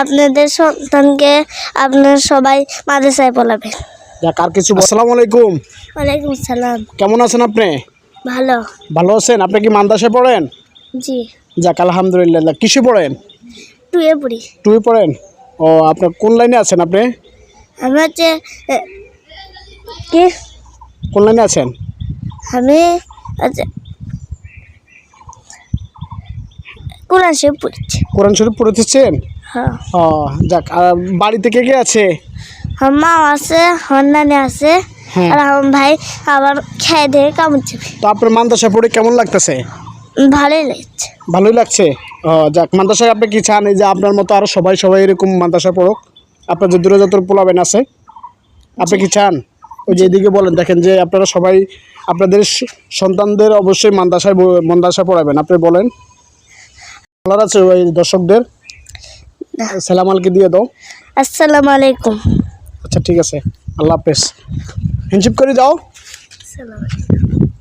আপনাদের সন্তানকে আপনারা সবাই মাদ্রাসায় পড়াবেন। যাক, আর কিছু আসসালামু আলাইকুম। ওয়ালাইকুম আসসালাম। কেমন আছেন আপনি? ভালো। ভালো আছেন? আপনি কি মাদ্রাসায় পড়েন? জি। যাক, আলহামদুলিল্লাহ। কিসে পড়েন? টুয়ে পড়ি। টুয়ে পড়েন? ও, আপনার কোন লাইনে আছেন আপনি? আমি হচ্ছে কি কোন লাইনে আছেন? আমি হচ্ছে কোরআন শরীফ পড়ছি। কোরআন শরীফ পড়তেছেন? হ্যাঁ। ও, যাক। আর বাড়িতে কে কে আছে? আমার মা আছে, আমার নানি আছে, হ্যাঁ। আর আমার ভাই আবার খেয়ে দিয়ে কামড় যাবে। তো আপনার মাদ্রাসায় পড়ে কেমন লাগতেছে? ভালোই লাগছে। ভালোই লাগছে। ও, যাক। মাদ্রাসায় আপনি কি চান এই যে আপনার মতো আরও সবাই এরকম মাদ্রাসা পড়ুক? আপনার যে দূরযাত্রার পোলাবেন আছে, আপনি কি চান? ওই যে এদিকে বলেন, দেখেন যে আপনারা সবাই আপনাদের সন্তানদের অবশ্যই মাদ্রাসা পড়াবেন। আপনি বলেন, বলার আছে ওই দর্শকদের? সালাম আলাইকুম দিয়ে দাও। আসসালামু আলাইকুম। আচ্ছা, ঠিক আছে। আল্লাহ হাফেজ। হ্যান্ডশেক করে যাও।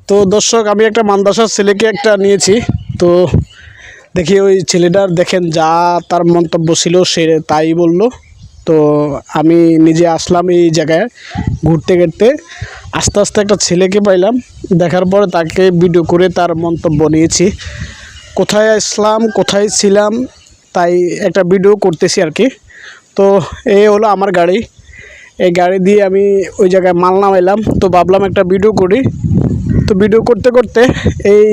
তো দর্শক, আমি একটা মাদ্রাসার ছেলেকে একটা নিয়েছি। তো দেখি ওই ছেলেটার, দেখেন যা তার মন্তব্য ছিল সে তাই বলল। তো আমি নিজে আসলাম এই জায়গায় ঘুরতে ঘুরতে, আস্তে আস্তে একটা ছেলেকে পাইলাম। দেখার পরে তাকে ভিডিও করে তার মন্তব্য নিয়েছি। কোথায় আসলাম, কোথায় ছিলাম, তাই একটা ভিডিও করতেছি আর কি। তো এই হলো আমার গাড়ি। এই গাড়ি দিয়ে আমি ওই জায়গায় মাল নামাইলাম। তো ভাবলাম একটা ভিডিও করি। তো ভিডিও করতে করতে এই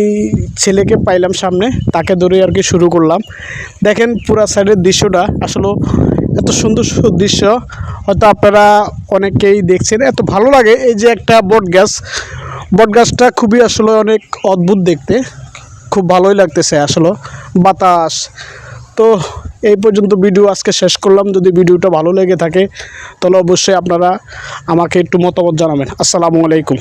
ছেলেকে পাইলাম সামনে, তাকে ধরে আর কি শুরু করলাম। দেখেন পুরা সাইডের দৃশ্যটা, আসলে এত সুন্দর সুন্দর দৃশ্য হয়তো আপনারা অনেকেই দেখছেন। এত ভালো লাগে। এই যে একটা বট গাছটা খুবই আসলে অনেক অদ্ভুত দেখতে, খুব ভালোই লাগতেছে আসলে বাতাস। তো এই পর্যন্ত ভিডিও আজকে শেষ করলাম। যদি ভিডিওটা ভালো লেগে থাকে তাহলে অবশ্যই আপনারা আমাকে একটু মতামত জানাবেন। আসসালামু আলাইকুম।